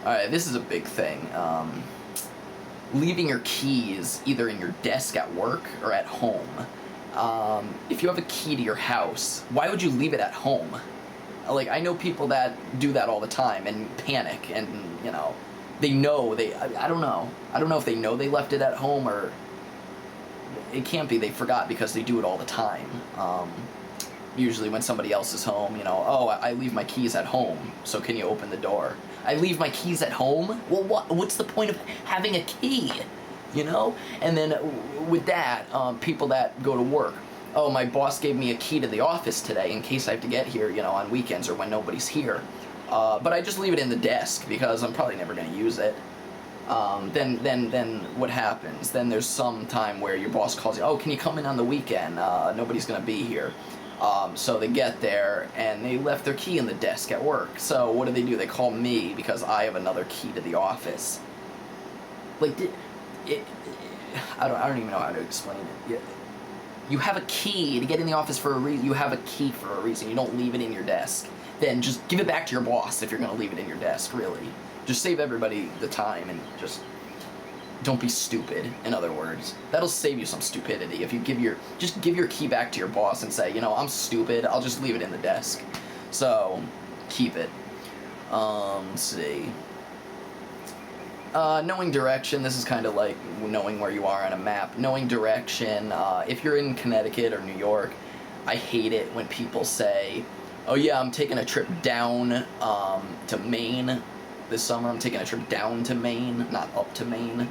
Alright, this is a big thing. Leaving your keys either in your desk at work or at home. If you have a key to your house, why would you leave it at home? Like, I know people that do that all the time and panic and, you know, they know I don't know. I don't know if they know they left it at home, or it can't be they forgot, because they do it all the time. Usually when somebody else is home, you know, oh, I leave my keys at home, so can you open the door? I leave my keys at home? Well, what's the point of having a key? You know? And then with that, people that go to work, oh, my boss gave me a key to the office today in case I have to get here, you know, on weekends or when nobody's here. But I just leave it in the desk because I'm probably never going to use it. Then what happens? Then there's some time where your boss calls you, oh, can you come in on the weekend? Nobody's going to be here. So they get there and they left their key in the desk at work. So what do? They call me because I have another key to the office. Like, I don't even know how to explain it. You have a key to get in the office for a reason. You have a key for a reason. You don't leave it in your desk. Then just give it back to your boss if you're going to leave it in your desk, really. Just save everybody the time and just don't be stupid, in other words. That'll save you some stupidity if you just give your key back to your boss and say, you know, I'm stupid, I'll just leave it in the desk. So, keep it. Let's see. Knowing direction, this is kind of like knowing where you are on a map. Knowing direction, if you're in Connecticut or New York, I hate it when people say, oh yeah, I'm taking a trip down to Maine this summer. I'm taking a trip down to Maine, not up to Maine.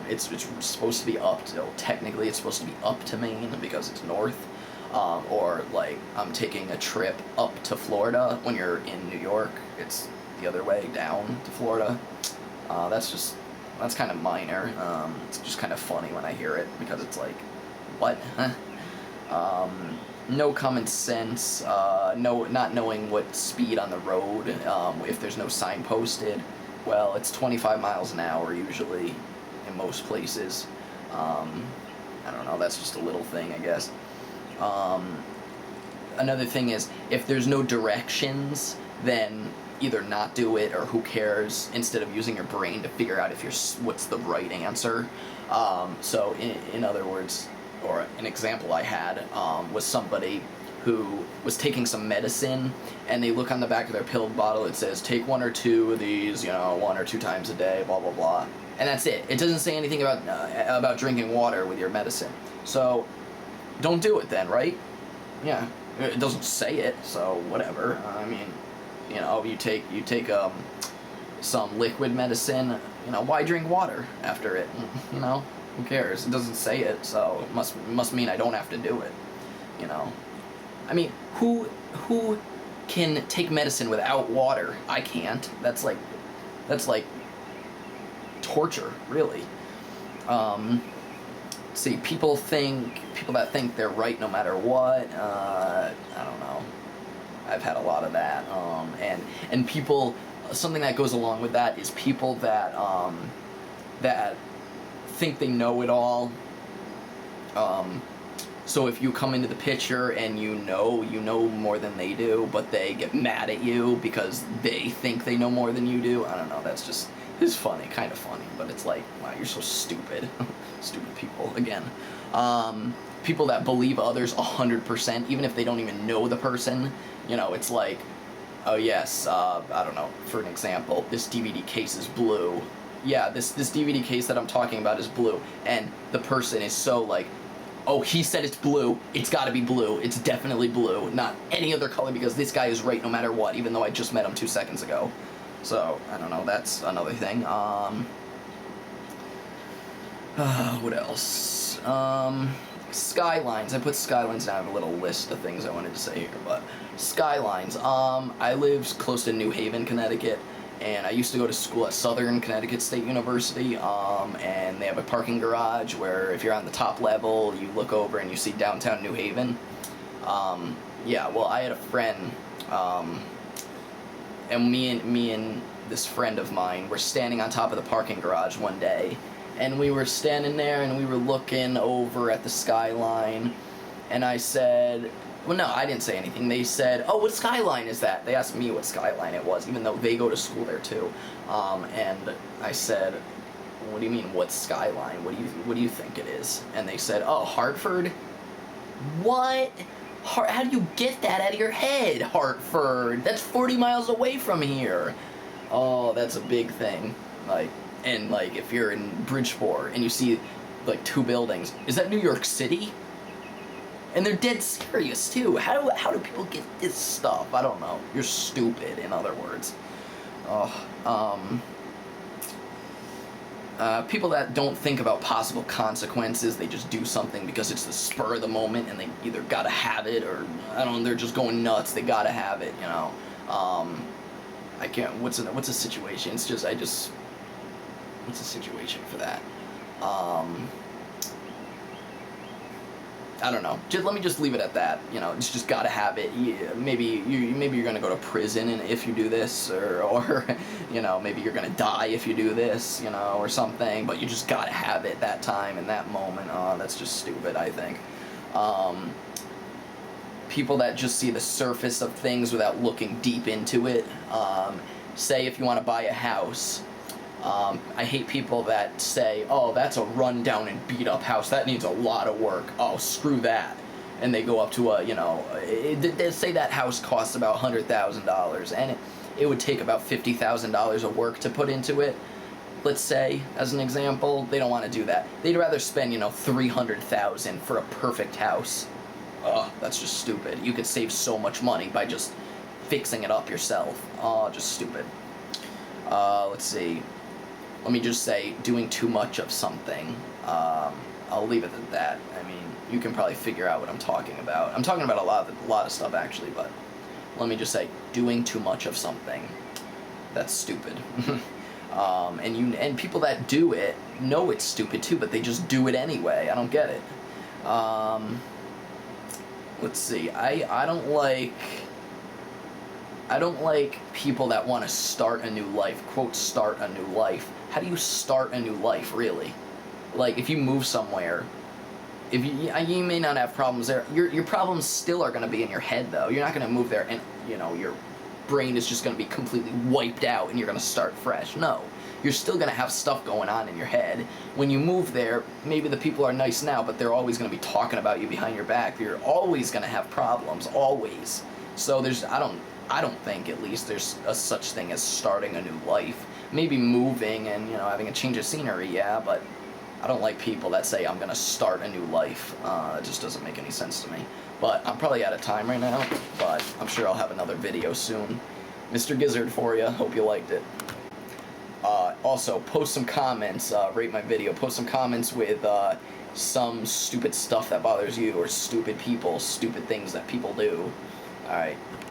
It's supposed to be up to, technically it's supposed to be up to Maine because it's north. Or like, I'm taking a trip up to Florida. When you're in New York, it's the other way, down to Florida. That's kind of minor. It's just kind of funny when I hear it, because it's like, what? Huh? No common sense, not knowing what speed on the road, if there's no sign posted. Well, it's 25 miles an hour usually in most places. I don't know, that's just a little thing, I guess. Another thing is, if there's no directions, then either not do it, or who cares, instead of using your brain to figure out what's the right answer. So in other words, or an example I had, was somebody who was taking some medicine, and they look on the back of their pill bottle, it says, take 1 or 2 of these, you know, 1 or 2 times a day, blah, blah, blah. And that's it. It doesn't say anything about drinking water with your medicine. So, don't do it then, right? Yeah. It doesn't say it, so whatever. I mean, you know, you take some liquid medicine, you know, why drink water after it? You know, who cares? It doesn't say it, so it must mean I don't have to do it, you know. I mean, who can take medicine without water? I can't. That's like torture, really. See, people that think they're right no matter what, I don't know. I've had a lot of that, and people, something that goes along with that is people that think they know it all. So if you come into the picture and you know more than they do, but they get mad at you because they think they know more than you do, I don't know, it's funny, kind of funny, but it's like, wow, you're so stupid. Stupid people, again. People that believe others 100%, even if they don't even know the person. You know, it's like, oh yes, I don't know, for an example, this DVD case is blue. Yeah, this DVD case that I'm talking about is blue, and the person is so like, oh, he said it's blue, it's gotta be blue, it's definitely blue, not any other color, because this guy is right no matter what, even though I just met him 2 seconds ago. So, I don't know, that's another thing. What else? Skylines. I put skylines down. I have a little list of things I wanted to say here, but skylines. I live close to New Haven, Connecticut, and I used to go to school at Southern Connecticut State University, and they have a parking garage where if you're on the top level, you look over and you see downtown New Haven. Yeah, well, I had a friend, and me and this friend of mine were standing on top of the parking garage one day, and we were standing there and we were looking over at the skyline, and I said, Well, no, I didn't say anything. They said, "Oh, what skyline is that?" They asked me what skyline it was, even though they go to school there too. And I said, "What do you mean, what skyline? What do you think it is?" And they said, "Oh, Hartford." What? How do you get that out of your head, Hartford? That's 40 miles away from here. Oh, that's a big thing. Like, and like if you're in Bridgeport and you see like two buildings, is that New York City? And they're dead serious too. How do people get this stuff? I don't know. You're stupid, in other words. People that don't think about possible consequences, they just do something because it's the spur of the moment and they either gotta have it or, I don't know, they're just going nuts. They gotta have it, you know. I can't, what's a situation? What's a situation for that? I don't know. Let me just leave it at that. You know, it's just gotta have it. Yeah, maybe you're gonna go to prison and if you do this, or you know, maybe you're gonna die if you do this, you know, or something. But you just gotta have it that time and that moment. Oh, that's just stupid, I think. People that just see the surface of things without looking deep into it. Say if you want to buy a house. I hate people that say, "Oh, that's a run-down and beat-up house. That needs a lot of work. Oh, screw that." And they go up to a, you know, they say that house costs about $100,000, and it would take about $50,000 of work to put into it. Let's say, as an example, they don't want to do that. They'd rather spend, you know, $300,000 for a perfect house. Ugh, that's just stupid. You could save so much money by just fixing it up yourself. Oh, just stupid. Let's see. Let me just say, doing too much of something. I'll leave it at that. I mean, you can probably figure out what I'm talking about. I'm talking about a lot of stuff actually, but let me just say, doing too much of something. That's stupid. And people that do it know it's stupid too, but they just do it anyway. I don't get it. Let's see. I don't like people that want to start a new life. Quote, start a new life. How do you start a new life, really? Like, if you move somewhere, you may not have problems there. Your problems still are going to be in your head, though. You're not going to move there and, you know, your brain is just going to be completely wiped out and you're going to start fresh. No. You're still going to have stuff going on in your head. When you move there, maybe the people are nice now, but they're always going to be talking about you behind your back. You're always going to have problems. Always. So I don't think, at least, there's a such thing as starting a new life. Maybe moving and, you know, having a change of scenery, yeah, but I don't like people that say, "I'm going to start a new life." It just doesn't make any sense to me. But I'm probably out of time right now, but I'm sure I'll have another video soon. Mr. Gizzard for you. Hope you liked it. Also, post some comments, rate my video, post some comments with some stupid stuff that bothers you, or stupid people, stupid things that people do. Alright.